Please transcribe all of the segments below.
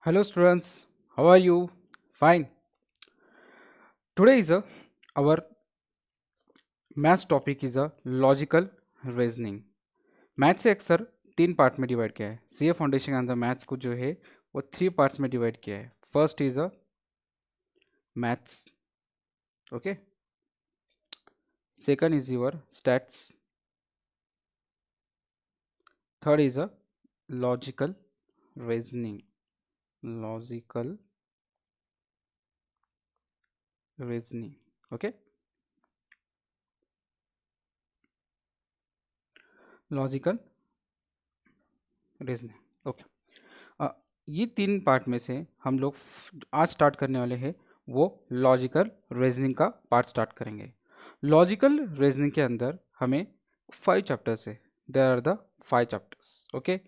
Hello students, how are you? Fine. Today is our maths topic is a logical reasoning. Maths से अक्सर तीन part में divide किया है. सीए फाउंडेशन के अंदर मैथ्स को जो है वो थ्री पार्ट्स में डिवाइड किया है. First is a maths, okay. Second is your stats. Third is a logical reasoning. Logical reasoning, okay. Logical reasoning, okay. ये तीन पार्ट में से हम लोग आज स्टार्ट करने वाले हैं वो लॉजिकल रीजनिंग का पार्ट स्टार्ट करेंगे. लॉजिकल रीजनिंग के अंदर हमें 5 चैप्टर्स है. There are the 5 chapters, okay.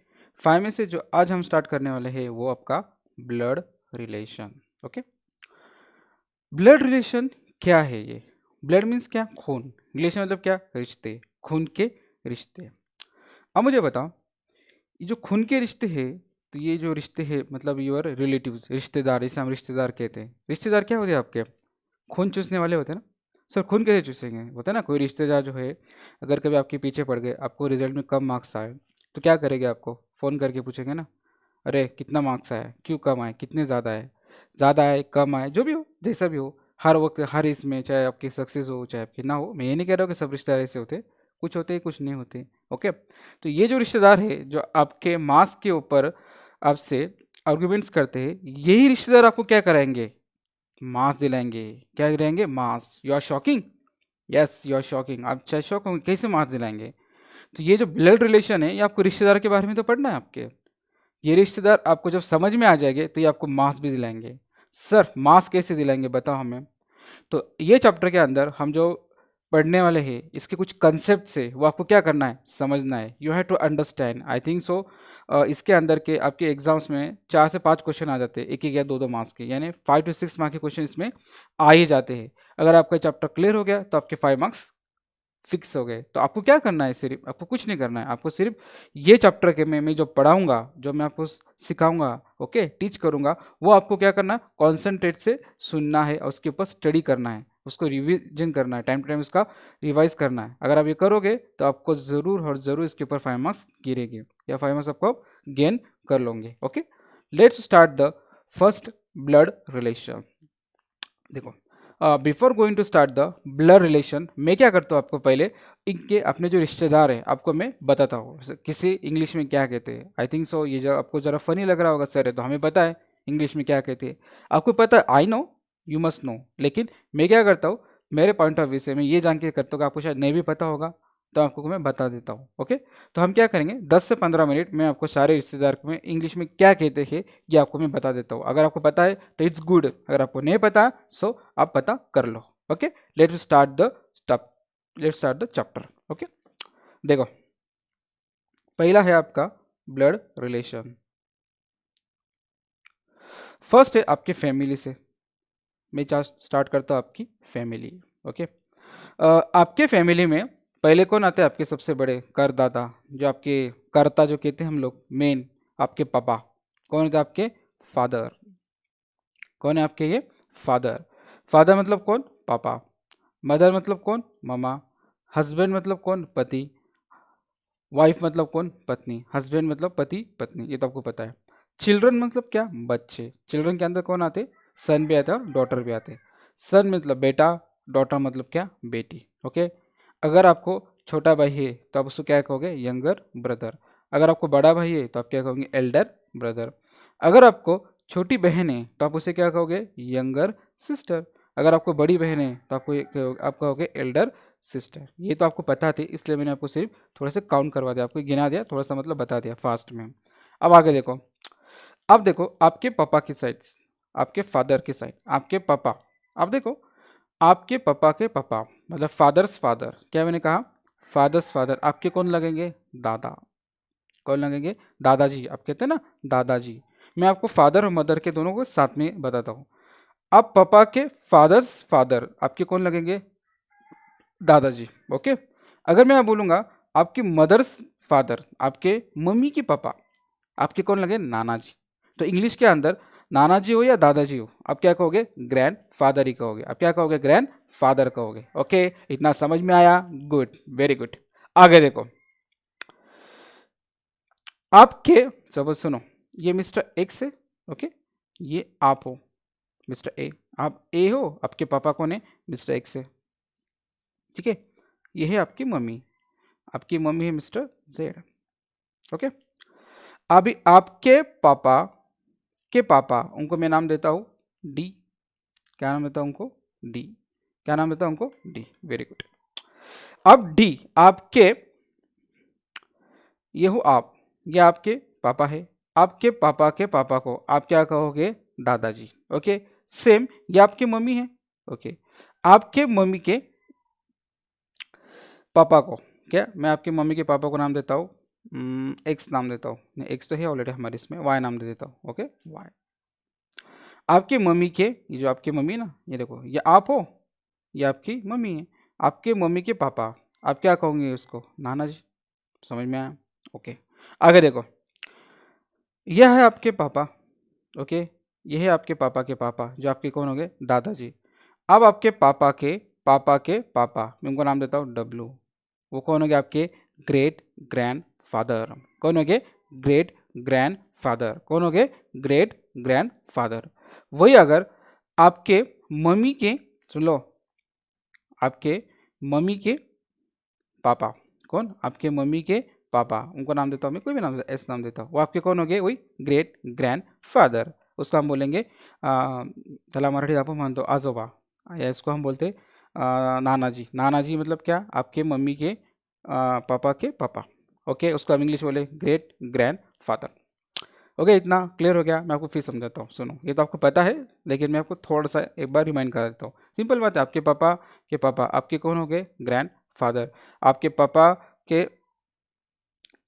5 में से जो आज हम स्टार्ट करने वाले हैं वो आपका blood relation, okay. Blood relation क्या है? ये ब्लड मीन्स क्या? खून. रिलेशन मतलब क्या? रिश्ते, खून के रिश्ते. अब मुझे बताओ, ये जो खून के रिश्ते हैं, तो ये जो रिश्ते हैं मतलब योर रिलेटिव्स, रिश्तेदार, इसे हम रिश्तेदार कहते हैं. रिश्तेदार क्या होते हैं आपके? खून चूसने वाले होते हैं ना. सर खून कैसे चूसेंगे? होता है ना कोई रिश्तेदार जो है, अगर कभी आपके पीछे पड़ गए, आपको रिजल्ट में कम मार्क्स आए, तो क्या करेंगे? आपको फ़ोन करके पूछेंगे ना, अरे कितना मार्क्स आया, क्यों कम आए, कितने ज़्यादा आए, कम आए, जो भी हो, जैसा भी हो. हर वक्त हर इसमें चाहे आपकी सक्सेस हो चाहे आपकी ना हो, मैं ये नहीं कह रहा हूँ कि सब रिश्तेदार ऐसे होते, कुछ होते कुछ नहीं होते, ओके. तो ये जो रिश्तेदार है जो आपके मार्क्स के ऊपर आपसे आर्ग्यूमेंट्स करते हैं, यही रिश्तेदार आपको क्या कराएंगे? मार्क्स दिलाएंगे. क्या दिलाएंगे? Marks. You are shocking. Yes, you are shocking. आप चाहे शॉक होंगे, कैसे मार्क्स दिलाएंगे? तो ये जो ब्लड रिलेशन है, ये आपको रिश्तेदार के बारे में तो पढ़ना है आपके. ये रिश्तेदार आपको जब समझ में आ जाएंगे तो ये आपको मार्क्स भी दिलाएंगे. सर मार्क्स कैसे दिलाएंगे बताओ हमें. तो ये चैप्टर के अंदर हम जो पढ़ने वाले हैं, इसके कुछ कंसेप्ट है वो आपको क्या करना है? समझना है. You have to understand. I think so इसके अंदर के आपके एग्जाम्स में 4 से 5 क्वेश्चन आ जाते हैं, एक एक या दो दो मार्क्स के, यानी 5 to 6 मार्क्स के क्वेश्चन इसमें आ ही जाते हैं. अगर आपका चैप्टर क्लियर हो गया तो आपके 5 मार्क्स फिक्स हो गए. तो आपको क्या करना है? सिर्फ आपको कुछ नहीं करना है. आपको सिर्फ ये चैप्टर के में मैं जो पढ़ाऊंगा, जो मैं आपको सिखाऊंगा, ओके, टीच करूंगा, वो आपको क्या करना है? कॉन्सेंट्रेट से सुनना है और उसके ऊपर स्टडी करना है, उसको रिविजन करना है, टाइम टू टाइम उसका रिवाइज करना है. अगर आप ये करोगे तो आपको ज़रूर और ज़रूर इसके ऊपर 5 मार्क्स गिरेंगे या 5 मार्क्स आपको गेन कर लोगे, okay. Let's start the first blood relation. देखो, before going to start the blood relation, मैं क्या करता हूँ आपको पहले इनके अपने जो रिश्तेदार है आपको मैं बताता हूँ किसी इंग्लिश में क्या कहते हैं. आई थिंक सो ये जो आपको ज़रा फनी लग रहा होगा, सर है तो हमें पता है इंग्लिश में क्या कहते हैं. आपको पता है, I know, you must know. लेकिन मैं क्या करता हूँ, मेरे पॉइंट ऑफ व्यू से मैं ये जान के करता हूँ कि आपको शायद नहीं भी पता होगा, तो आपको मैं बता देता हूँ, ओके. तो हम क्या करेंगे, 10 से 15 मिनट में आपको सारे रिश्तेदार में इंग्लिश में क्या कहते हैं ये आपको मैं बता देता हूँ. अगर आपको पता है तो इट्स गुड, अगर आपको नहीं पता सो आप पता कर लो, ओके. लेट्स स्टार्ट द स्टप let's start the chapter, okay. देखो, पहला है आपका ब्लड रिलेशन. फर्स्ट है आपके फैमिली से. मैं स्टार्ट करता हूँ आपकी फैमिली, ओके. आपके फैमिली में पहले कौन आते हैं? आपके सबसे बड़े करदादा, जो आपके कर्ता जो कहते हैं हम लोग, मेन आपके पापा. कौन होते हैं? आपके फादर. कौन है आपके? ये फादर. फादर मतलब कौन? पापा. मदर मतलब कौन? ममा. हस्बैंड मतलब कौन? पति. वाइफ मतलब कौन? पत्नी. हस्बैंड मतलब पति पत्नी, ये तो आपको पता है. चिल्ड्रन मतलब क्या? बच्चे. चिल्ड्रन के अंदर कौन आते? सन भी आते हैं और डॉटर भी आते हैं. सन मतलब बेटा, डॉटर मतलब क्या? बेटी, ओके. अगर आपको छोटा भाई है तो आप उसको क्या कहोगे? Younger brother. अगर आपको बड़ा भाई है तो आप क्या कहोगे? Elder brother. अगर आपको छोटी बहन है तो आप उसे क्या कहोगे? Younger sister. अगर आपको बड़ी बहन है तो आप कहोगे एल्डर सिस्टर. ये तो आपको पता थी, इसलिए मैंने आपको सिर्फ थोड़ा सा काउंट करवा दिया, आपको गिना दिया, थोड़ा सा मतलब बता दिया फास्ट में. अब आगे देखो. अब देखो आपके पापा की साइड, आपके फादर की साइड, आपके पापा. अब देखो, आपके पापा के पापा मतलब फादर्स फादर. क्या मैंने कहा? Father's father. आपके कौन लगेंगे? दादा. कौन लगेंगे? दादाजी. आप कहते हैं ना दादाजी. मैं आपको फादर और मदर के दोनों को साथ में बताता हूँ. अब पापा के फादर्स फादर आपके कौन लगेंगे? दादाजी, ओके. अगर मैं बोलूँगा आपके मदर्स फादर, आपके मम्मी के पापा, आपके कौन लगे? नाना जी. तो इंग्लिश के अंदर नाना जी हो या दादाजी हो, आप क्या कहोगे? ग्रैंड फादर ही कहोगे। आप क्या कहोगे? ग्रैंड फादर कहोगे। ओके, इतना समझ में आया? Good, very good. आगे देखो, आपके सपोज सुनो, ये मिस्टर एक्स है, ओके, ये आप हो मिस्टर ए, आप ए हो, आपके पापा कौन है? मिस्टर एक्स है, ठीक है। ये है आपकी मम्मी, आपकी मम्मी है मिस्टर जेड, ओके। अभी आपके पापा के पापा, उनको मैं नाम देता हूँ डी। क्या नाम देता हूँ उनको? डी। क्या नाम देता हूँ उनको? D, very good. अब डी आपके, ये हो आप, ये आपके पापा है, आपके पापा के पापा को आप क्या कहोगे? दादाजी, ओके। सेम ये आपकी मम्मी है, ओके। आपके मम्मी के पापा को, क्या मैं आपकी मम्मी के पापा को नाम देता हूँ एक्स नाम देता हूँ, नहीं एक्स तो है ऑलरेडी हमारे इसमें, वाई नाम दे देता हूँ, ओके वाई। आपके मम्मी के, ये जो आपकी मम्मी ना, ये देखो, ये आप हो, ये आपकी मम्मी है, आपके मम्मी के पापा, आप क्या कहोगे उसको? नाना जी। समझ में आया? ओके। आगे देखो, यह है आपके पापा, ओके, ये है आपके पापा के पापा, जो आपके कौन हो गए? दादाजी। अब आपके पापा के पापा के पापा, मैं उनको नाम देता हूँ डब्लू, वो कौन हो गए? आपके ग्रेट ग्रैंड फादर। कौन हो गए? Great grand father. कौन हो गए? Great grand father. वही अगर आपके मम्मी के, सुन लो, आपके मम्मी के पापा, कौन? आपके मम्मी के पापा, उनको नाम देता हूँ मैं, कोई भी नाम देता, एस नाम देता हूँ, वो आपके कौन हो गए? वही ग्रेट ग्रैंड फादर। उसको हम बोलेंगे चला मराठी आपण म्हणतो आजोबा, या इसको हम बोलते नानाजी। नानाजी मतलब क्या? आपके मम्मी के पापा के पापा, ओके। उसको हम इंग्लिश बोले ग्रेट ग्रैंड फादर। ओके, इतना क्लियर हो गया? मैं आपको फिर समझाता हूँ, सुनो, ये तो आपको पता है, लेकिन मैं आपको थोड़ा सा एक बार रिमाइंड करा देता हूँ। सिंपल बात है, आपके पापा के पापा आपके कौन हो गए? Grandfather. आपके पापा के,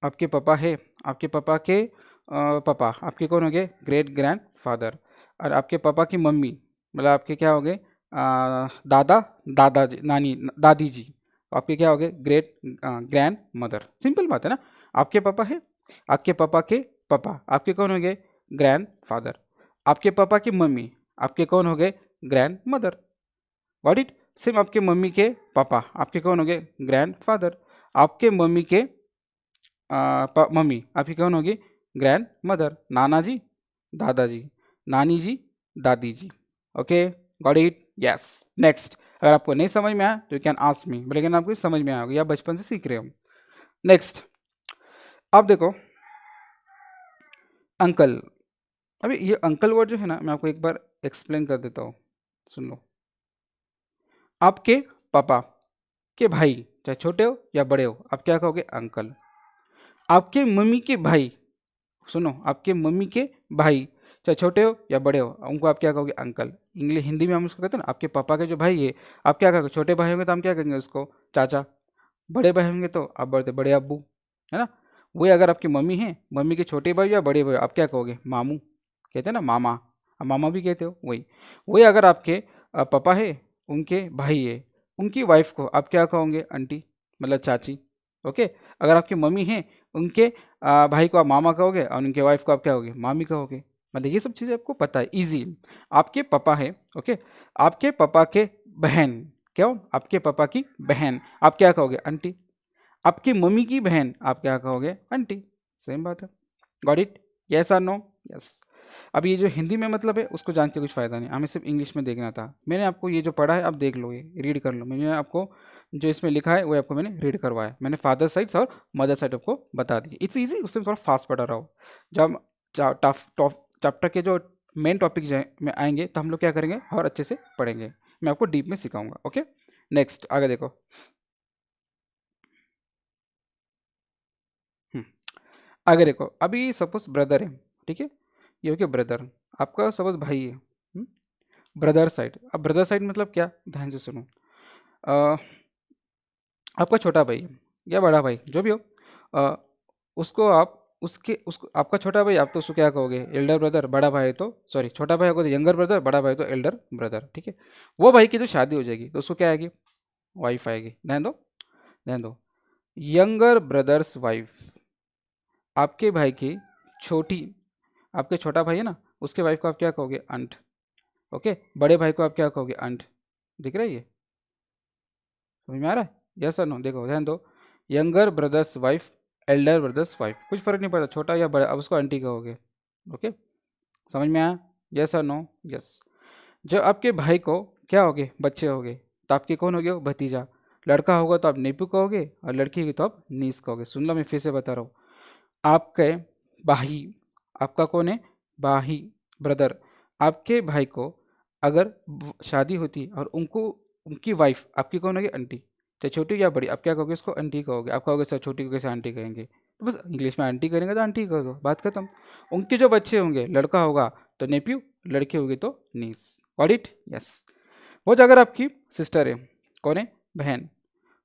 आपके पापा है, आपके पापा के पापा आपके कौन हो गए? Great grand father. और आपके पापा की मम्मी मतलब आपके क्या हो गए? दादा, दादाजी, नानी, दादी जी, आपके क्या हो गए? Great grand mother. सिंपल बात है ना। आपके पापा है, आपके पापा के पापा आपके कौन हो गए? Grandfather. आपके पापा की मम्मी आपके कौन हो गए? Grandmother. What it same, आपके मम्मी के पापा आपके कौन हो गए? Grandfather. आपके मम्मी के मम्मी आपकी कौन होगी? Grandmother. नाना जी, दादाजी, नानी जी, दादी जी। Okay, got it? Yes. Next, अगर आपको नहीं समझ में आया तो यू कैन आस्क मी, लेकिन आपको समझ में आएगा, या बचपन से सीख रहे हो। नेक्स्ट, अब देखो अंकल। अभी ये अंकल वर्ड जो है ना, मैं आपको एक बार एक्सप्लेन कर देता हूँ, सुन लो। आपके पापा के भाई, चाहे छोटे हो या बड़े हो, आप क्या कहोगे? अंकल। आपके मम्मी के भाई, सुनो, आपके मम्मी के भाई, चाहे छोटे हो या बड़े हो, उनको आप क्या कहोगे? अंकल। इंग्लिश, हिंदी में हम उसको कहते हैं ना, आपके पापा के जो भाई है, आप क्या कहोगे? छोटे भाई होंगे तो हम क्या कहेंगे उसको? चाचा। बड़े भाई होंगे तो आप बोलते बड़े अब्बू, है ना। वही अगर आपकी मम्मी है, मम्मी के छोटे भाई या बड़े भाई, आप क्या कहोगे? मामू। कहते हैं ना मामा, आप मामा भी कहते हो, वही। वही अगर आपके पापा है, उनके भाई है, उनकी वाइफ को आप क्या कहोगे? आंटी, मतलब चाची, ओके। अगर आपकी मम्मी है, उनके भाई को आप मामा कहोगे, और उनके वाइफ को आप क्या कहोगे? मामी कहोगे। मतलब ये सब चीज़ें आपको पता है, इजी। आपके पापा है, ओके, आपके पापा के बहन, क्यों? आपके पापा की बहन, आप क्या कहोगे? आंटी। आपकी मम्मी की बहन, आप क्या कहोगे? आंटी। सेम बात है। Got it? यस और नो? यस। अब ये जो हिंदी में मतलब है, उसको जान के कुछ फ़ायदा नहीं, हमें सिर्फ इंग्लिश में देखना था। मैंने आपको ये जो पढ़ा है, आप देख लो, ये रीड कर लो। मैंने आपको जो इसमें लिखा है वो आपको मैंने रीड करवाया। मैंने फादर साइड्स और मदर साइड आपको बता दी। इट्स ईजी, उससे थोड़ा फास्ट पढ़ा रहा हो। जब चैप्टर के जो मेन टॉपिक में आएंगे, तो हम लोग क्या करेंगे और अच्छे से पढ़ेंगे। मैं आपको डीप में सिखाऊंगा, ओके। नेक्स्ट, आगे देखो। हम्म, आगे देखो, अभी सपोज ब्रदर है, ठीक है, ये हो गया ब्रदर। आपका सपोज भाई है, ब्रदर साइड। अब ब्रदर साइड मतलब क्या? ध्यान से सुनो। अ, आपका छोटा भाई या बड़ा भाई जो भी हो, अ, उसको आप उसके उसको आपका छोटा भाई, आप तो उसको क्या कहोगे? Elder brother. बड़ा भाई तो, सॉरी, छोटा भाई होगा तो यंगर ब्रदर, बड़ा भाई तो एल्डर ब्रदर, ठीक है। वो भाई की जो शादी हो जाएगी तो उसको क्या आएगी? वाइफ आएगी। ध्यान दो, ध्यान दो। यंगर ब्रदर्स वाइफ, आपके भाई की छोटी आपके छोटा भाई है ना, उसके वाइफ को आप क्या कहोगे? अंट। ओके, बड़े भाई को आप क्या कहोगे? अंट। दिख रहा है ये? समझ में आ रहा है? यस और नो? देखो ध्यान दो, younger brothers wife, Elder brother's wife, कुछ फर्क नहीं पड़ता छोटा या बड़ा, अब उसको आंटी कहोगे। ओके, समझ में आया? यस और नो? यस। जब आपके भाई को क्या होगे? बच्चे होगे, तो आपके कौन होगे? वो भतीजा। लड़का होगा तो आप नेपू कहोगे, और लड़की होगी तो आप नीस कहोगे। सुन लो, मैं फिर से बता रहा हूँ। आपके भाई, आपका कौन है? भाई, ब्रदर। आपके भाई को अगर शादी होती और उनको, उनकी वाइफ आपकी कौन होगी? आंटी। चाहे छोटी या बड़ी, आप क्या कहोगे? उसको आंटी कहोगे। आप कहोगे सर छोटी को कैसे आंटी कहेंगे? तो बस इंग्लिश में आंटी करेंगे तो आंटी कह दो, बात खत्म। उनके जो बच्चे होंगे, लड़का होगा तो नेप्यू, लड़की होगी तो नीस। Got it? यस। वो जो अगर आपकी सिस्टर है, कौन है? बहन,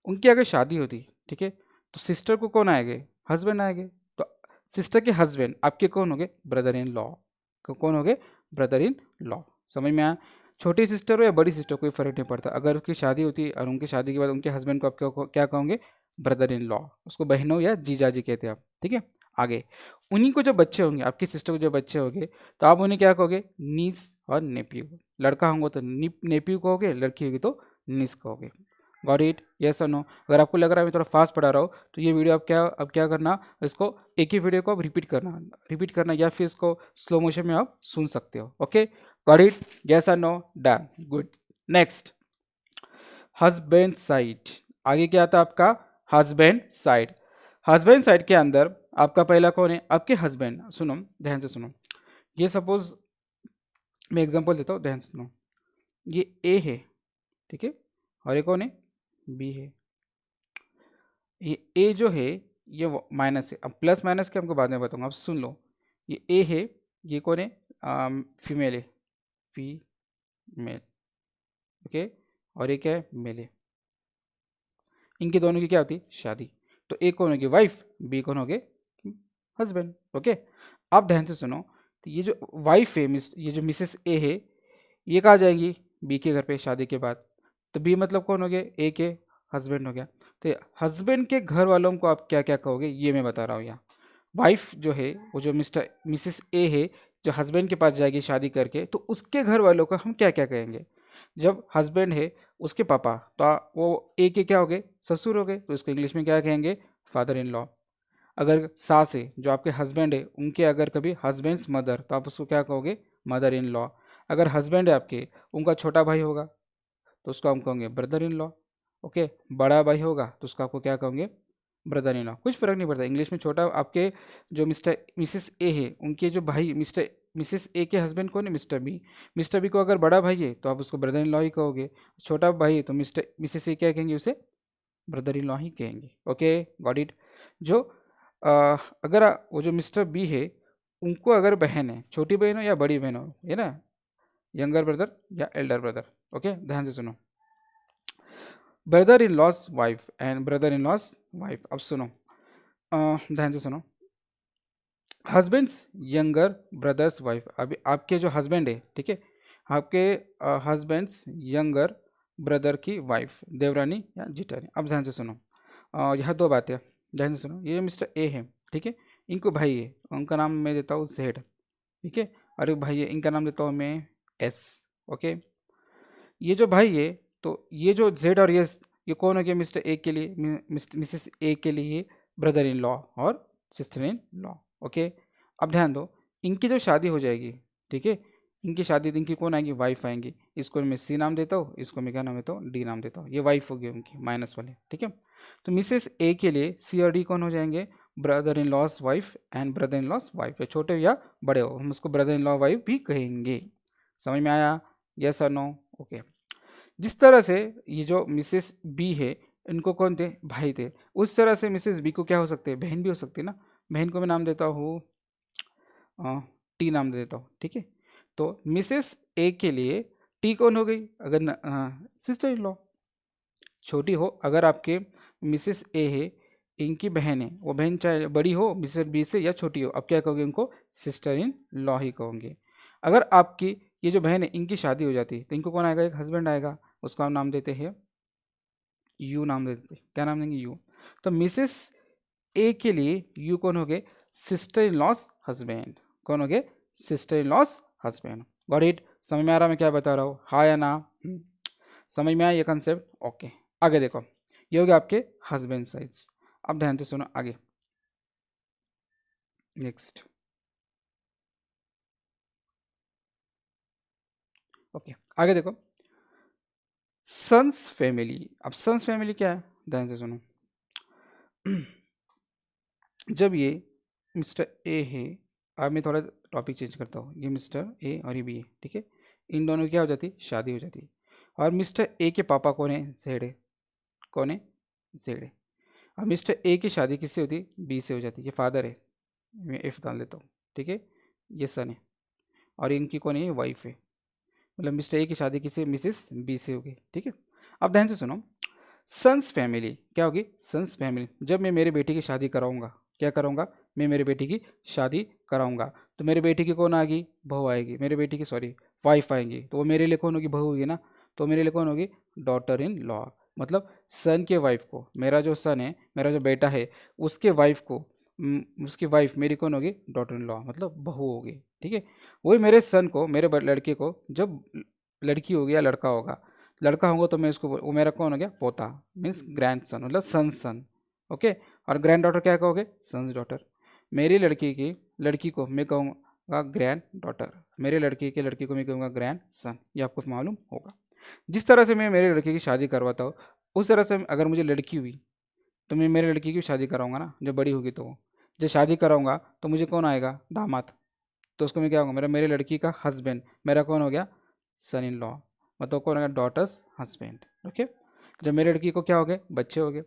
उनकी अगर शादी होती, ठीक है, तो सिस्टर को कौन आएंगे? हस्बैंड आएंगे। तो सिस्टर के हस्बैंड आपके कौन होंगे? Brother in law. कौन होंगे? Brother in law. समझ में आया? छोटी सिस्टर हो या बड़ी सिस्टर, कोई फर्क नहीं पड़ता। अगर उसकी शादी होती और उनकी शादी के बाद उनके हस्बैंड को आप क्या कहोगे? Brother in law. उसको बहनों या जीजाजी कहते हैं आप, ठीक है। आगे, उन्हीं को जो बच्चे होंगे, आपकी सिस्टर को जो बच्चे होंगे, तो आप उन्हें क्या कहोगे? नीस और नेप्यू। लड़का होंगे तो नेप्यू कहोगे, लड़की होगी तो नीस कहोगे। Got it? यस और नो? अगर आपको लग रहा है मैं थोड़ा फास्ट पढ़ा रहा हूँ, तो ये वीडियो आप क्या करना, इसको एक ही वीडियो को आप रिपीट करना या फिर इसको स्लो मोशन में आप सुन सकते हो। Okay, got it? यस और no? Done, good. Next, husband side. आगे क्या आता है आपका? Husband side. हस्बैंड साइड के अंदर आपका पहला कौन है? आपके हस्बैंड। सुनो, ध्यान से सुनो। ये सपोज मैं एग्जांपल देता हूँ, ध्यान से सुनो। ये ए है, ठीक है, और ये कौन है? बी है। ये ए जो है ये माइनस है। अब प्लस माइनस के हमको बाद में बताऊंगा, अब सुन लो। ये ए है, ये कौन है? फीमेल है, फीमेल। ओके, और ये क्या है? मेल है। इनके दोनों की क्या होती है? शादी। तो ए कौन होगी? वाइफ। बी कौन होगे? हस्बैंड। ओके, अब ध्यान से सुनो। तो ये जो वाइफ है, ये जो मिसेस ए है, ये कहाँ जाएंगी? बी के घर पे शादी के बाद। तो बी मतलब कौन हो गया? ए के हस्बैंड हो गया। तो हस्बैंड के घर वालों को आप क्या क्या कहोगे? ये मैं बता रहा हूँ यहाँ। वाइफ जो है, वो जो मिसेस ए है, जो हस्बैंड के पास जाएगी शादी करके, तो उसके घर वालों को हम क्या क्या कहेंगे? जब हस्बैंड है, उसके पापा, तो वो ए के क्या हो गए? ससुर हो गए, तो उसको इंग्लिश में क्या कहेंगे? Father in law. अगर सास है, जो आपके हस्बैंड है, उनके अगर कभी हस्बैंड्स मदर, तो आप उसको क्या कहोगे? Mother in law. अगर हस्बैंड है आपके, उनका छोटा भाई होगा, तो उसको हम कहेंगे ब्रदर इन लॉ। ओके, बड़ा भाई होगा तो उसका आपको क्या कहोगे? Brother in law. कुछ फर्क नहीं पड़ता इंग्लिश में। छोटा आपके जो मिस्टर मिसेस ए है, उनके जो भाई मिसेस ए के हस्बैंड कौन है? Mister B. मिस्टर बी को अगर बड़ा भाई है तो आप उसको ब्रदर इन लॉ ही कहोगे। छोटा भाई है तो मिसेस ए क्या कहेंगे? उसे ब्रदर इन लॉ ही कहेंगे। Okay, got it? जो अगर वो जो मिस्टर बी है, उनको अगर बहन है, छोटी बहन हो या बड़ी बहन हो, है ना, यंगर ब्रदर या एल्डर ब्रदर। ओके, ध्यान से सुनो। Brother in laws wife and brother in laws wife. अब सुनो, ध्यान से सुनो। Husband's younger brothers wife. अभी आपके जो हस्बैंड है, ठीक है, आपके हस्बैंड्स यंगर ब्रदर की वाइफ, देवरानी या जिठानी। अब ध्यान से सुनो, यहाँ दो बातें, ध्यान से सुनो। ये मिस्टर ए है, ठीक है, इनको भाई है, उनका नाम मैं देता हूँ जेड, ठीक है, और एक भाई है, इनका नाम देता हूँ मैं एस। ओके, ये जो भाई है, तो ये जो जेड और यस, ये कौन हो गया? मिस्टर ए के लिए, मिसेस ए के लिए ब्रदर इन लॉ और सिस्टर इन लॉ। ओके, अब ध्यान दो, इनकी जो शादी हो जाएगी, ठीक है, इनकी शादी, इनकी कौन आएंगी? वाइफ आएंगी। इसको मैं सी नाम देता हूँ, इसको मैं क्या नाम देता हूँ? डी नाम देता हूँ। ये वाइफ होगी उनकी, माइनस वाले, ठीक है। तो मिसेस ए के लिए सी और डी कौन हो जाएंगे? Brother in laws wife and brother in laws wife. छोटे या बड़े हो, हम उसको ब्रदर इन लॉ वाइफ भी कहेंगे। समझ में आया? यस और नो? ओके। जिस तरह से ये जो मिसेस बी है, इनको कौन थे? भाई थे। उस तरह से मिसेस बी को क्या हो सकते हैं? बहन भी हो सकती है ना। बहन को मैं नाम देता हूँ टी नाम दे देता हूँ, ठीक है। तो मिसेस ए के लिए टी कौन हो गई? अगर सिस्टर इन लॉ। छोटी हो, अगर आपके मिसेस ए है, इनकी बहन है, वो बहन चाहे बड़ी हो मिसेस बी से या छोटी हो, आप क्या कहोगे? उनको सिस्टर इन लॉ ही कहोगे। अगर आपकी ये जो बहन है, इनकी शादी हो जाती है, तो इनको कौन आएगा? एक हस्बैंड आएगा, उसका हम नाम देते हैं यू नाम देते हैं। क्या नाम देंगे? यू। तो मिसेस ए के लिए यू कौन हो गए? Sister in loss husband. कौन हो गए? Sister in loss husband. Got it? समझ में आ रहा मैं क्या बता रहा हूँ, हाँ या ना? समझ में आया ये कंसेप्ट? ओके, आगे देखो, ये हो गया आपके हस्बैंड साइड्स। अब ध्यान से सुनो आगे, नेक्स्ट। ओके, आगे देखो, सन्स फैमिली। अब सन्स फैमिली क्या है, ध्यान से सुनो। जब ये मिस्टर ए है, अब मैं थोड़ा टॉपिक चेंज करता हूँ, ये मिस्टर ए और ये बी है, ठीक है, इन दोनों की क्या हो जाती है, शादी हो जाती है। और मिस्टर ए के पापा कौन है, जेड है, कौन है, जेड है। अब मिस्टर ए की शादी किससे होती है, बी से हो जाती है, ये फादर है, मैं एफ डाल देता हूँ, ठीक है, ये सन है, और इनकी कौन है, ये वाइफ है, मतलब मिस्टर ए की शादी किससे, मिसेस बी से होगी, ठीक है। अब ध्यान से सुनो, सन्स फैमिली क्या होगी, सन्स फैमिली। जब मैं मेरी बेटी की शादी कराऊंगा, क्या कराऊंगा, मैं मेरी बेटी की शादी कराऊंगा, तो मेरी बेटी की कौन आएगी, बहू आएगी, मेरी बेटी की सॉरी वाइफ आएंगी, तो वो मेरे लिए कौन होगी, बहू होगी ना, तो मेरे लिए कौन होगी, डॉटर इन लॉ। मतलब सन के वाइफ को, मेरा जो सन है, मेरा जो बेटा है, उसके वाइफ को, उसकी वाइफ मेरी कौन होगी, डॉटर इन लॉ, मतलब बहू होगी, ठीक है। वही मेरे सन को, मेरे लड़के को जब लड़की होगी या लड़का होगा, लड़का होगा तो मैं उसको वो मेरा कौन हो गया, पोता, मीन्स ग्रैंड सन, मतलब सन सन, ओके। और ग्रैंड डॉटर क्या कहोगे, सन्स डॉटर। मेरी लड़की की लड़की को मैं कहूँगा ग्रैंड डॉटर, मेरे लड़की के लड़की को मैं कहूँगा ग्रैंड सन, ये आपको मालूम होगा। जिस तरह से मैं मेरे लड़की की शादी करवाता हूँ, उस तरह से अगर मुझे लड़की हुई तो मैं मेरे लड़की की शादी कराऊंगा ना, जब बड़ी होगी तो जब शादी कराऊंगा तो मुझे कौन आएगा, दामाद, तो उसको मैं क्या होगा, मेरे लड़की का हस्बैंड, मेरा कौन हो गया, सन इन लॉ, मतलब कौन हो गया, डॉटर्स हस्बैंड, ओके। जब मेरी लड़की को क्या हो गए, बच्चे हो गए,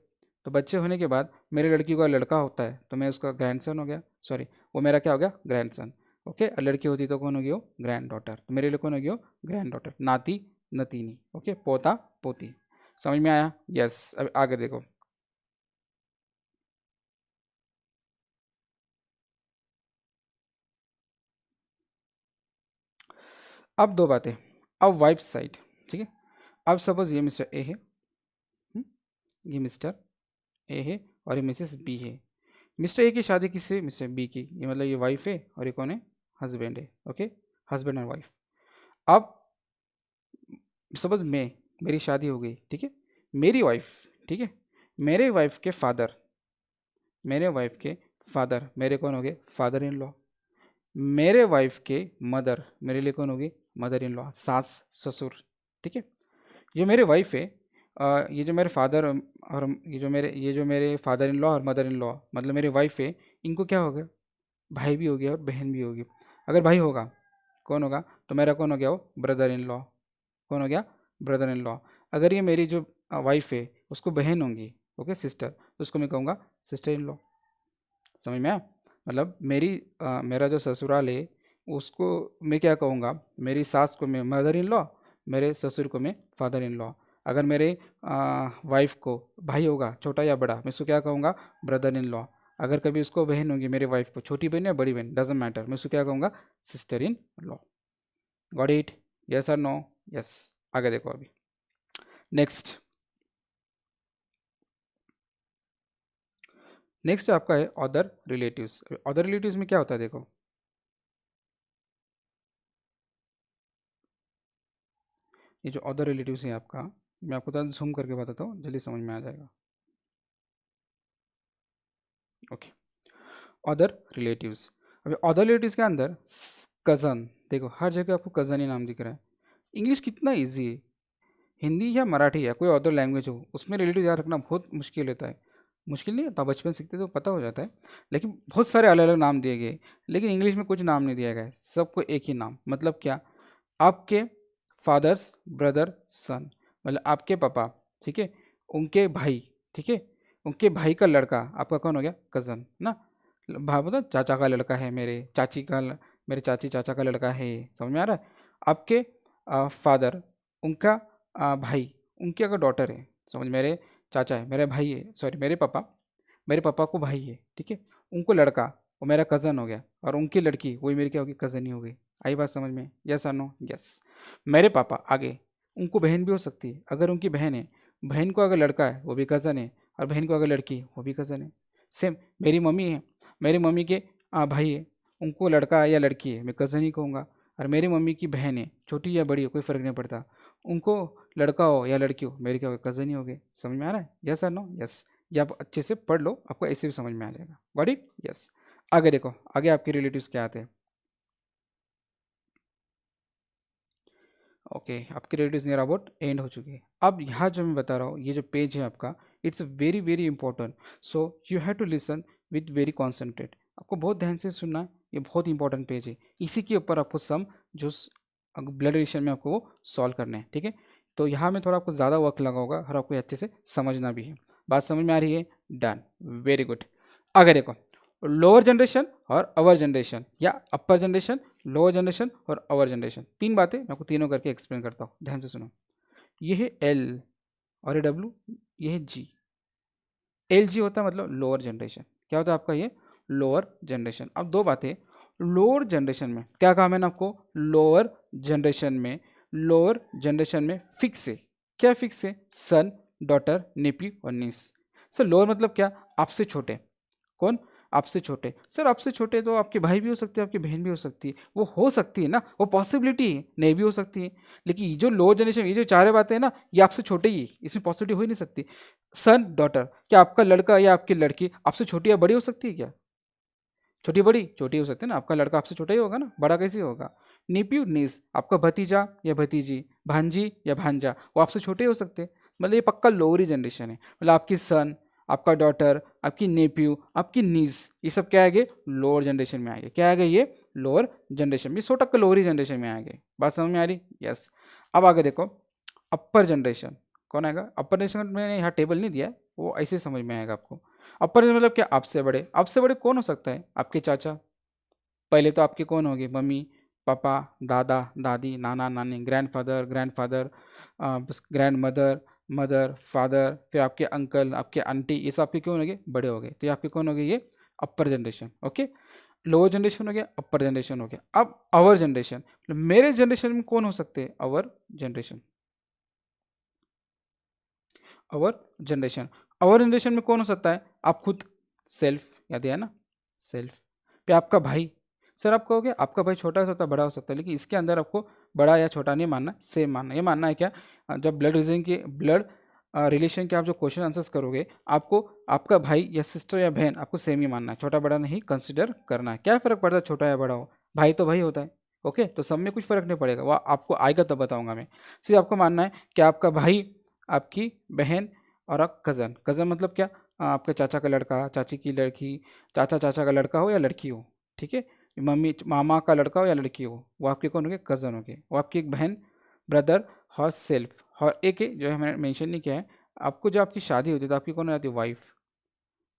तो बच्चे होने के बाद मेरी लड़की का लड़का होता है तो मैं उसका ग्रैंडसन हो गया, सॉरी वो मेरा क्या हो गया, ग्रैंडसन, ओके। और लड़की होती तो कौन होगी, वो ग्रैंड डॉटर, तो मेरे लिए कौन होगी, वो ग्रैंड डॉटर, नाती नतीनी, ओके, पोता पोती। समझ में आया, यस। अब आगे देखो, अब दो बातें, अब वाइफ साइड, ठीक है। अब सपोज ये मिस्टर ए है, ये मिस्टर ए है और ये मिसेस बी है। मिस्टर ए की शादी किससे, मिस्टर बी की, ये मतलब ये वाइफ है और ये कौन है, हस्बैंड है, ओके, हस्बैंड एंड वाइफ। अब सपोज मैं, मेरी शादी हो गई, ठीक है, मेरी वाइफ, ठीक है, मेरे वाइफ के फादर, मेरे वाइफ के फादर मेरे कौन हो गए, फादर इन लॉ। मेरे वाइफ के मदर मेरे लिए कौन होगी, मदर इन लॉ, सास ससुर, ठीक है। ये मेरे वाइफ है, ये जो मेरे फादर और ये जो मेरे फादर इन लॉ और मदर इन लॉ, मतलब मेरी वाइफ है, इनको क्या हो गया, भाई भी हो गया और बहन भी होगी। अगर भाई होगा कौन होगा, तो मेरा कौन हो गया, वो ब्रदर इन लॉ, कौन हो गया, ब्रदर इन लॉ। अगर ये मेरी जो वाइफ है उसको बहन होंगी, ओके, सिस्टर, तो उसको मैं कहूँगा सिस्टर इन लॉ। समझ में आया? मतलब मेरा जो ससुराल है उसको मैं क्या कहूँगा, मेरी सास को मैं मदर इन लॉ, मेरे ससुर को मैं फादर इन लॉ। अगर मेरे वाइफ को भाई होगा छोटा या बड़ा, मैं उसको क्या कहूँगा, ब्रदर इन लॉ। अगर कभी उसको बहन होगी, मेरे वाइफ को छोटी बहन या बड़ी बहन डजेंट मैटर, मैं उसको क्या कहूँगा, sister in law. Got it? Yes और नो? यस। आगे देखो अभी, नेक्स्ट। नेक्स्ट आपका है अदर रिलेटिव्स। अदर रिलेटिव्स में क्या होता है, देखो, ये जो अदर रिलेटिव्स है आपका, मैं आपको थोड़ा जूम करके बताता हूँ, जल्दी समझ में आ जाएगा, ओके। अदर रिलेटिव्स, अभी अदर रिलेटिव्स के अंदर कज़न, देखो हर जगह आपको कज़न ही नाम दिख रहा है। इंग्लिश कितना इजी है, हिंदी या मराठी या कोई अदर लैंग्वेज हो, उसमें रिलेटिव याद रखना बहुत मुश्किल होता है। मुश्किल नहीं होता, बचपन सीखते तो पता हो जाता है, लेकिन बहुत सारे अलग अलग नाम दिए गए, लेकिन इंग्लिश में कुछ नाम नहीं दिया गया है, सबको एक ही नाम, मतलब क्या, आपके फादर्स ब्रदर सन, मतलब आपके पापा, ठीक है, उनके भाई, ठीक है, उनके भाई का लड़का आपका कौन हो गया, कज़न ना। भाई मतलब चाचा का लड़का है, मेरे चाची चाचा का लड़का है, समझ में आ रहा है। आपके फादर, उनका भाई, उनकी अगर डॉटर है, समझ, मेरे चाचा है, मेरे भाई है, सॉरी मेरे पापा को भाई है, ठीक है, उनको लड़का, वो मेरा कज़न हो गया, और उनकी लड़की वही मेरी क्या होगी, कज़न ही हो गई। आई बात समझ में, यस और नो? यस। मेरे पापा आगे, उनको बहन भी हो सकती है, अगर उनकी बहन है, बहन को अगर लड़का है वो भी कज़न है, और बहन को अगर लड़की है वो भी कज़न है। सेम मेरी मम्मी है, मेरी मम्मी के भाई है, उनको लड़का है या लड़की है मैं कज़न ही कहूँगा। और मेरी मम्मी की बहन है, छोटी या बड़ी हो कोई फ़र्क नहीं पड़ता, उनको लड़का हो या लड़की हो मेरी क्या हो कज़न ही हो गए। समझ में आ रहा है? यस और नो? यस। ये आप अच्छे से पढ़ लो, आपको ऐसे भी समझ में आ जाएगा। Got it? यस। आगे देखो, आगे आपके रिलेटिव्स क्या आते हैं। ओके, आपके रिलेटिव्स नियर अबाउट एंड हो चुके हैं। अब यहाँ जो मैं बता रहा हूँ, ये जो पेज है आपका, it's very very important, so you have to listen with very concentrate. आपको बहुत ध्यान से सुनना है, ये बहुत इंपॉर्टेंट पेज है। इसी के ऊपर आपको सम जो ब्लड रिलेशन में आपको वो सॉल्व करना है, ठीक है। तो यहाँ में थोड़ा आपको ज़्यादा वक्त लगा होगा और आपको अच्छे से समझना भी है। बात समझ में आ रही है? Done, very good. आगे देखो, लोअर जनरेशन और अवर जनरेशन या अपर जनरेशन, लोअर जनरेशन और अवर जनरेशन, तीन बातें मैं आपको तीनों करके एक्सप्लेन करता हूँ, ध्यान से सुनो। ये है एल और ये डब्ल्यू, ये है जी। एल जी होता है मतलब लोअर जनरेशन, क्या होता है आपका ये लोअर जनरेशन। अब दो बातें, लोअर जनरेशन में क्या काम है ना आपको, लोअर जनरेशन में फिक्स है। क्या फिक्स है? सन, डॉटर, नेपी और नीस। सर लोअर मतलब क्या? आपसे छोटे। कौन? आपसे छोटे। सर आपसे छोटे तो आपके भाई भी हो सकते हैं, आपकी बहन भी हो सकती है, वो हो सकती है ना, वो पॉसिबिलिटी है, नहीं भी हो सकती है। लेकिन ये जो लोअर जनरेशन, ये जो चार बातें हैं ना, ये आपसे छोटे ही है, इसमें पॉसिबिलिटी हो ही नहीं सकती। सन, डॉटर, क्या आपका लड़का या आपकी लड़की आपसे छोटी या बड़ी हो सकती है क्या? छोटी बड़ी? छोटी हो सकती है ना, आपका लड़का आपसे छोटा ही होगा ना, बड़ा कैसे होगा। निप्यू, नीस, आपका भतीजा या भतीजी, भांजी या भांजा, वो आपसे छोटे हो सकते हैं। मतलब ये पक्का लोअर ही जनरेशन है। मतलब आपकी सन, आपका डॉटर, आपकी नेप्यू, आपकी नीस, ये सब क्या आएंगे? लोअर जनरेशन में आएंगे। क्या आएगा ये? लोअर जनरेशन में। 100% लोअर ही जनरेशन में आएंगे। बात समझ में आ रही? यस। अब आगे देखो, अपर जनरेशन कौन आएगा? अपर जनरेशन में मैंने यहाँ टेबल नहीं दिया है, वो ऐसे समझ में आएगा आपको। अपर मतलब क्या? आपसे बड़े। आपसे बड़े कौन हो सकता है? आपके चाचा। पहले तो आपके कौन होंगे? मम्मी, पापा, दादा, दादी, नाना, नानी, grandfather, grandfather, grand mother, mother, father, फिर आपके अंकल, आपके आंटी, ये सब आपके कौन हो गए? बड़े हो गए। तो ये आपके कौन हो गए? ये अपर जनरेशन। ओके, लोअर जनरेशन हो गया, अपर जनरेशन हो गया। अब अवर जनरेशन, मेरे जनरेशन में कौन हो सकते हैं? अवर जनरेशन। अवर जनरेशन, अवर जनरेशन में कौन हो सकता है? आप खुद, सेल्फ, याद है ना, सेल्फ। पे आपका भाई। सर आप कहोगे आपका भाई छोटा हो सकता है, बड़ा हो सकता है, लेकिन इसके अंदर आपको बड़ा या छोटा नहीं मानना, सेम मानना। ये मानना है क्या? जब ब्लड रिलेशन के आप जो क्वेश्चन आंसर्स करोगे, आपको आपका भाई या सिस्टर या बहन आपको सेम ही मानना है, छोटा बड़ा नहीं कंसिडर करना है। क्या फ़र्क पड़ता है छोटा या बड़ा हो? भाई तो भाई होता है। ओके, तो सब में कुछ फ़र्क नहीं पड़ेगा, वह आपको आएगा तब बताऊंगा मैं। सिर्फ आपको मानना है कि आपका भाई, आपकी बहन और आप कज़न। कज़न मतलब क्या? आपके चाचा का लड़का, चाची की लड़की, चाचा चाचा का लड़का हो या लड़की हो, ठीक है। मम्मी मामा का लड़का हो या लड़की हो, वो आपके कौन हो गए? कज़न हो गए। वो आपकी एक बहन, ब्रदर और सेल्फ। और एक है जो मैंने मेंशन नहीं किया है, आपको जो आपकी शादी होती है तो आपकी कौन हो जाती है? वाइफ।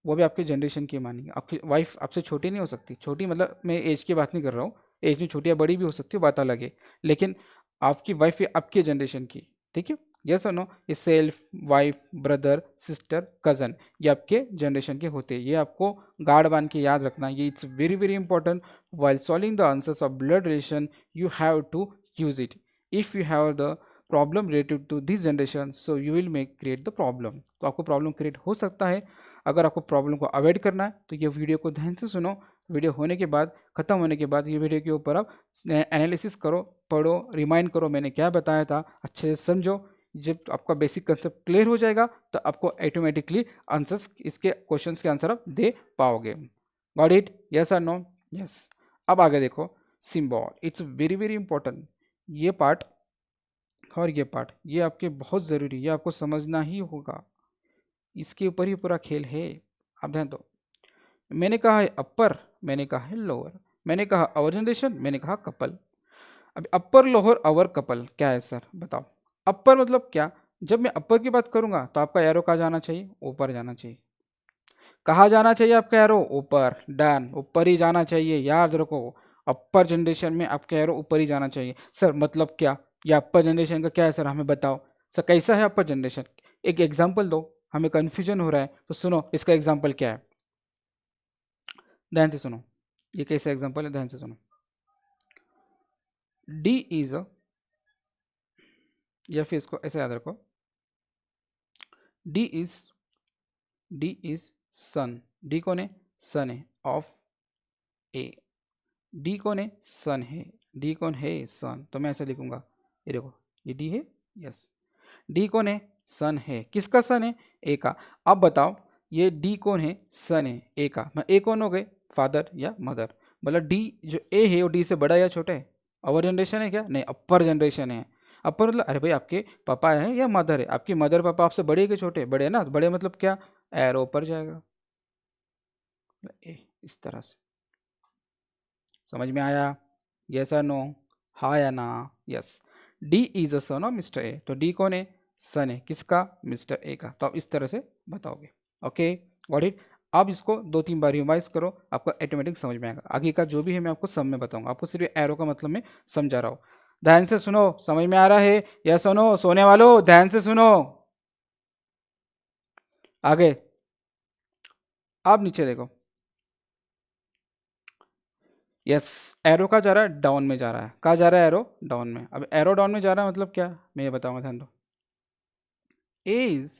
वो भी आपके जनरेशन की मानेंगे। आपकी वाइफ आपसे छोटी नहीं हो सकती। छोटी मतलब मैं एज की बात नहीं कर रहा हूँ, एज में छोटी या बड़ी भी हो सकती है, बात अलग है। लेकिन आपकी वाइफ आपके जनरेशन की, ठीक है। यस और नो? ये self, wife, brother, sister, cousin, ये आपके जनरेशन के होते हैं। ये आपको गार्ड बांध के याद रखना, ये it's very very important. While solving the answers of blood relation you have to use it. If you have the problem related to this generation, so you will make create the problem. तो आपको problem create हो सकता है। अगर आपको problem को avoid करना है तो ये वीडियो को ध्यान से सुनो। वीडियो होने के बाद, ख़त्म होने के बाद, ये वीडियो के ऊपर आप एनालिसिस करो, पढ़ो, रिमाइंड करो मैंने क्या बताया था, अच्छे से समझो। जब आपका बेसिक कंसेप्ट क्लियर हो जाएगा तो आपको ऑटोमेटिकली आंसर्स, इसके क्वेश्चंस के आंसर आप दे पाओगे। Got it? यस और नो? यस। अब आगे देखो, symbol, it's very very important. ये पार्ट और ये पार्ट, ये आपके बहुत ज़रूरी, ये आपको समझना ही होगा। इसके ऊपर ही पूरा खेल है। आप ध्यान दो, मैंने कहा है अपर, मैंने कहा है लोअर, मैंने कहा अवर जनरेशन, मैंने कहा कपल। अब अपर, लोअर, अवर, कपल क्या है सर बताओ? अपर मतलब क्या? जब मैं अपर की बात करूंगा तो आपका एरो कहाँ जाना चाहिए? ऊपर जाना चाहिए। कहाँ जाना चाहिए आपका एरो? ऊपर। डन, ऊपर ही जाना चाहिए, याद रखो। अपर जनरेशन में आपका एरो ऊपर ही जाना चाहिए। सर मतलब क्या? ये अपर जनरेशन का क्या है सर, हमें बताओ। सर कैसा है अपर जनरेशन? एक एग्जाम्पल दो, हमें कन्फ्यूजन हो रहा है तो सुनो इसका एग्जाम्पल क्या है, ध्यान से सुनो। ये कैसा एग्जाम्पल है, ध्यान से सुनो। डी इज अ, या फिर इसको ऐसे याद रखो, D is, D is son. D कौन है? सन है ऑफ ए। डी कौन है, सन है, डी कौन है, सन, तो मैं ऐसा लिखूंगा, ये देखो ये डी है, यस, डी कौन है, सन है, किसका सन है, ए का। अब बताओ ये डी कौन है, सन है ए का, मैं ए कौन हो गए, फादर या मदर, मतलब डी जो ए है वो डी से बड़ा या छोटा है, अवर जनरेशन है क्या, नहीं अपर जनरेशन है। अपर मतलब अरे भाई आपके पापा है या मदर है, आपकी मदर पापा आपसे बड़े के छोटे, बड़े है ना, बड़े मतलब क्या, एरो ऊपर जाएगा, इस तरह से। समझ में आया, यस और नो, हाँ या ना, yes. D is a son of mister A, तो डी कौन है, सन है, किसका, मिस्टर ए का, तो आप इस तरह से बताओगे। Okay got it. अब इसको 2-3 बार रिवाइज करो, आपको ऑटोमेटिक समझ में आएगा। आगे का जो भी है मैं आपको सब में बताऊंगा, आपको सिर्फ एरो का मतलब मैं समझा रहा हूँ। ध्यान से सुनो, समझ में आ रहा है, या सुनो, सोने वालों ध्यान से सुनो। आगे अब नीचे देखो, यस, एरो का जा रहा है डाउन में जा रहा है, कहाँ जा रहा है, एरो डाउन में। अब एरो डाउन में जा रहा है मतलब क्या, मैं ये बताऊंगा, ध्यान दो। ए इज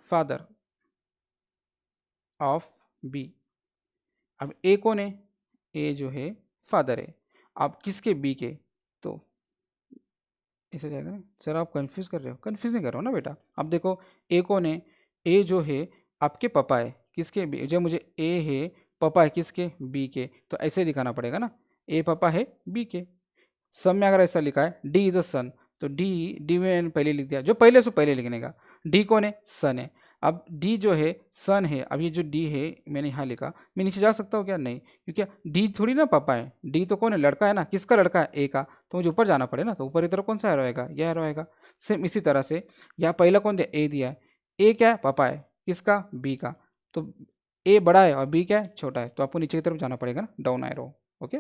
फादर ऑफ बी। अब ए कौन है, ए जो है फादर है, आप किसके, बी के, तो ऐसे जाएगा ना सर, आप कंफ्यूज कर रहे हो, कंफ्यूज नहीं कर रहा हो ना बेटा। अब देखो ए कौन है, ए जो है आपके पापा है, किसके, बी, जो मुझे ए है पापा है किसके, बी के, तो ऐसे दिखाना पड़ेगा ना, ए पापा है बी के। सब में अगर ऐसा लिखा है डी इज अ सन, तो डी, डी में मैंने पहले लिख दिया, जो पहले सो पहले लिखने का, डी कौन है, सन है। अब डी जो है सन है, अब ये जो डी है मैंने यहाँ लिखा, मैं नीचे जा सकता हूँ क्या, नहीं, क्योंकि डी थोड़ी ना पापा है, डी तो कौन है, लड़का है ना, किसका लड़का है, ए का, तो मुझे ऊपर जाना पड़े ना, तो ऊपर की तरफ कौन सा एरो आएगा, यह एरो आएगा। सेम इसी तरह से यहाँ पहला कौन दिया, ए दिया है, ए क्या है, पापा है, किसका, बी का, तो ए बड़ा है और बी क्या है, छोटा है, तो आपको नीचे की तरफ जाना पड़ेगा ना, डाउन एरो। ओके,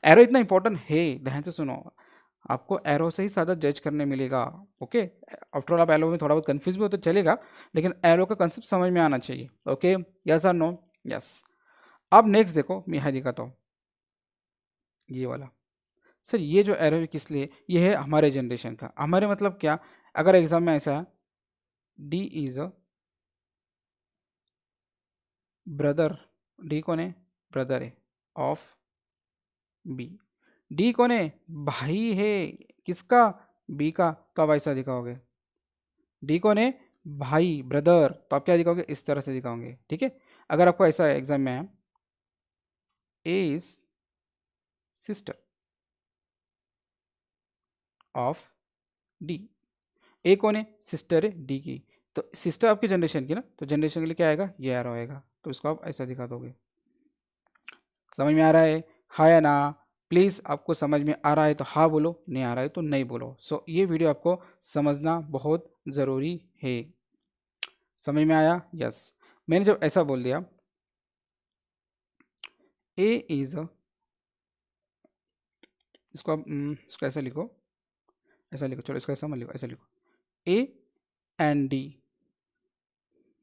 एरो इतना इंपॉर्टेंट है, ध्यान से सुनो, आपको एरो से ही ज़्यादा जज करने मिलेगा। ओके, आफ्टर ऑल आप एरो में थोड़ा बहुत कंफ्यूज भी हो तो चलेगा, लेकिन एरो का कंसेप्ट समझ में आना चाहिए। ओके, यस और नो, यस। अब नेक्स्ट देखो, मैं यहाँ दिखाता हूँ, ये वाला, सर ये जो एरो है किस लिए, ये है हमारे जनरेशन का, हमारे मतलब क्या, अगर एग्जाम में ऐसा है, D is a brother, D कौन है, ब्रदर है ऑफ बी, डी कौन है, भाई है, किसका, बी का, तो आप ऐसा दिखाओगे, डी कौन है, भाई, ब्रदर, तो आप क्या दिखाओगे, इस तरह से दिखाओगे। ठीक है, अगर आपको ऐसा एग्जाम में है, ए is sister of D, A कौन है, सिस्टर है डी की, तो सिस्टर आपकी जनरेशन की ना, तो जनरेशन के लिए क्या आएगा, ये एरो आएगा, तो इसको आप ऐसा दिखा दोगे। समझ में आ रहा है, हाँ या ना, प्लीज़ आपको समझ में आ रहा है तो हाँ बोलो, नहीं आ रहा है तो नहीं बोलो। सो ये वीडियो आपको समझना बहुत ज़रूरी है। समझ में आया, यस। मैंने जब ऐसा बोल दिया, ए इज, इसको आप इसको ऐसा लिखो, ऐसा लिखो, चलो इसको ऐसा मत लिखो, ऐसा लिखो, A and D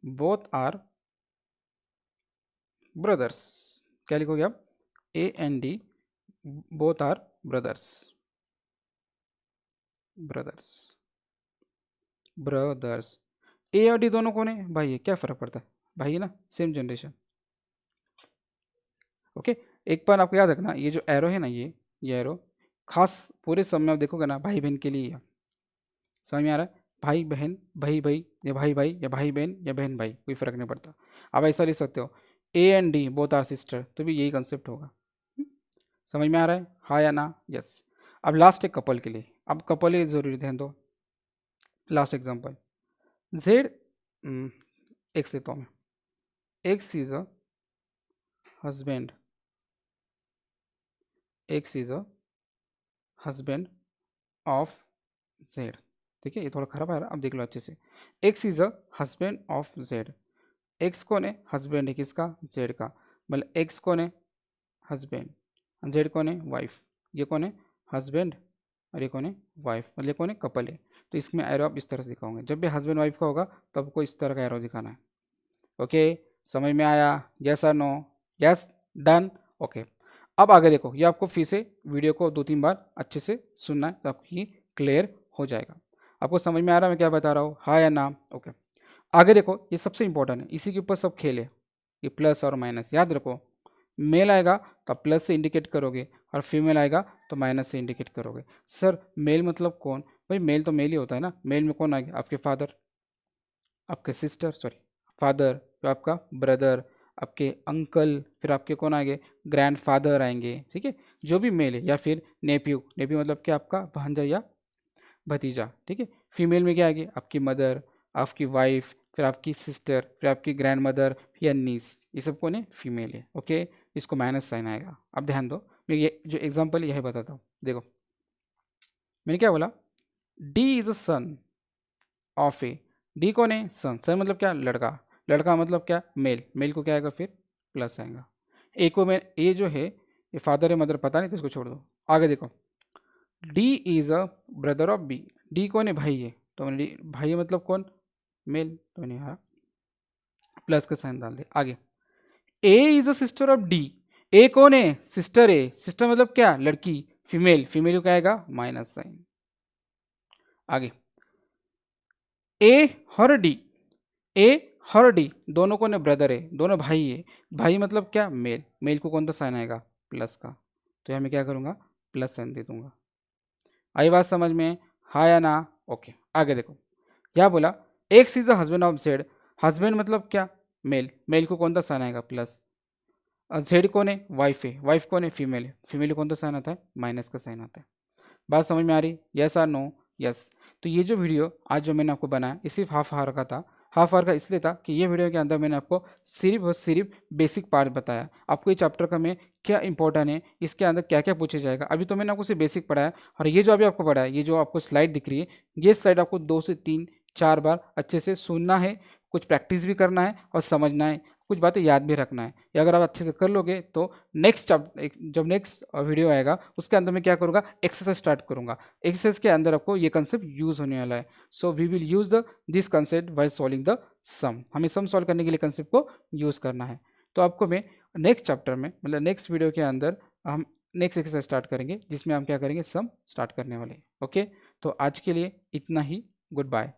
both are brothers. क्या लिखोगे आप, A and D both are brothers, brothers, brothers. A और डी दोनों कौन है, भाई है, क्या फ़र्क पड़ता है, भाई है ना, सेम जनरेशन। ओके, एक बार आपको याद रखना, ये जो एरो है ना, ये एरो खास पूरे सब में आप देखोगे ना, भाई बहन के लिए है। समझ में आ रहा है, भाई बहन, भाई भाई, या भाई भाई, या भाई बहन, या बहन भाई, कोई फ़र्क नहीं पड़ता। आप ऐसा लिख सकते हो, A and D both are sister, तो भी यही कंसेप्ट होगा। समझ में आ रहा है, हाँ या ना, यस। अब लास्ट एक कपल के लिए, अब कपल ही ज़रूरी, ध्यान दो। लास्ट एग्जांपल, जेड, एक्स लेता हूँ मैं, x is a husband, x is a husband of Z. ठीक है, ये थोड़ा खराब है, अब देख लो अच्छे से। X is a husband of Z, x कौन है, हस्बैंड है किसका, जेड का, मतलब एक्स कौन है, हस्बैंड, जेड कौन है, वाइफ, ये कौन है, हस्बैंड, और ये कौन है, वाइफ, मतलब ये कौन है, कपल है। तो इसमें एरो आप इस तरह से दिखाओगे, जब भी हस्बैंड वाइफ का होगा तो आपको इस तरह का एरो दिखाना है। ओके, समझ में आया, यस और नो, यस, डन। ओके, अब आगे देखो, ये आपको फिर से वीडियो को 2-3 बार अच्छे से सुनना है, तो आपकी क्लियर हो जाएगा। आपको समझ में आ रहा है मैं क्या बता रहा हूँ, हाँ या ना। ओके, आगे देखो, ये सबसे इंपॉर्टेंट है, इसी के ऊपर सब खेल है, ये प्लस और माइनस याद रखो, मेल आएगा तो आप प्लस से इंडिकेट करोगे और फीमेल आएगा तो माइनस से इंडिकेट करोगे। सर मेल मतलब कौन? भाई मेल तो मेल ही होता है ना। मेल में कौन आएगा? आपके फादर, आपके सिस्टर, सॉरी फादर, फिर आपका ब्रदर, आपके अंकल, फिर आपके कौन आएंगे? ग्रैंडफादर आएंगे, ठीक है, जो भी मेल है। या फिर नेप्यू, नेप्यू मतलब क्या? आपका भांजा या भतीजा, ठीक है। फीमेल में क्या आएगी? आपकी मदर, आपकी वाइफ, फिर आपकी सिस्टर, फिर आपकी ग्रैंड मदर या नीस, ये सब कौन है? फीमेल है, ओके। इसको माइनस साइन आएगा। अब ध्यान दो, मैं ये जो एग्जांपल है यही बताता हूँ। देखो मैंने क्या बोला? D is a son of A. D कौन है? सन। सन मतलब क्या? लड़का। लड़का मतलब क्या? मेल। मेल को क्या आएगा? फिर प्लस आएगा। ए को मैं, ए जो है ये फादर है मदर पता नहीं तो इसको छोड़ दो। आगे देखो, D is a brother of B. D कौन है? भाई है। तो मैंने भाई मतलब कौन? मेल। तो मैंने यहाँ प्लस का साइन डाल दे। आगे, A is a sister of D. A कौन है? सिस्टर है। सिस्टर मतलब क्या? लड़की। फीमेल। फीमेल को क्या आएगा? Minus sign. आगे, A her D. A her D दोनों कौन है? ब्रदर है, दोनों भाई है। भाई मतलब क्या? मेल। मेल को कौन सा साइन आएगा? प्लस का। तो यहाँ मैं क्या करूँगा? प्लस साइन दे दूंगा। आई बात समझ में? हाँ या ना? ओके। आगे देखो, क्या बोला? X is the husband of Z. Husband मतलब क्या? मेल। मेल को कौन सा साइन आएगा? प्लस। जेड कौन है? वाइफ है। वाइफ कौन है? फीमेल है। फीमेल को कौन सा साइन आता है? माइनस का साइन आता है। बात समझ में आ रही? यस और नो? यस। तो ये जो वीडियो आज जो मैंने आपको बनाया ये सिर्फ हाफ आवर का था। हाफ आवर का इसलिए था कि ये वीडियो के अंदर मैंने आपको सिर्फ और सिर्फ बेसिक पार्ट बताया। आपको ये चैप्टर का में क्या इंपॉर्टेंट है, इसके अंदर क्या क्या पूछा जाएगा, अभी तो मैंने आपको सिर्फ बेसिक पढ़ाया। और ये जो अभी आपको पढ़ा है, ये जो आपको स्लाइड दिख रही है, ये स्लाइड आपको 2 से 3 4 बार अच्छे से सुनना है, कुछ प्रैक्टिस भी करना है और समझना है, कुछ बातें याद भी रखना है। ये अगर आप अच्छे से कर लोगे तो नेक्स्ट जब नेक्स्ट वीडियो आएगा उसके अंदर मैं क्या करूँगा? एक्सरसाइज स्टार्ट करूँगा। एक्सरसाइज के अंदर आपको ये कंसेप्ट यूज होने वाला है। So we will use this concept while solving the sum. हमें सम सॉल्व करने के लिए कंसेप्ट को यूज करना है। तो आपको मैं नेक्स्ट चैप्टर में, मतलब नेक्स्ट वीडियो के अंदर हम नेक्स्ट एक्सरसाइज स्टार्ट करेंगे जिसमें हम क्या करेंगे? सम स्टार्ट करने वाले हैं। ओके, तो आज के लिए इतना ही। Good bye.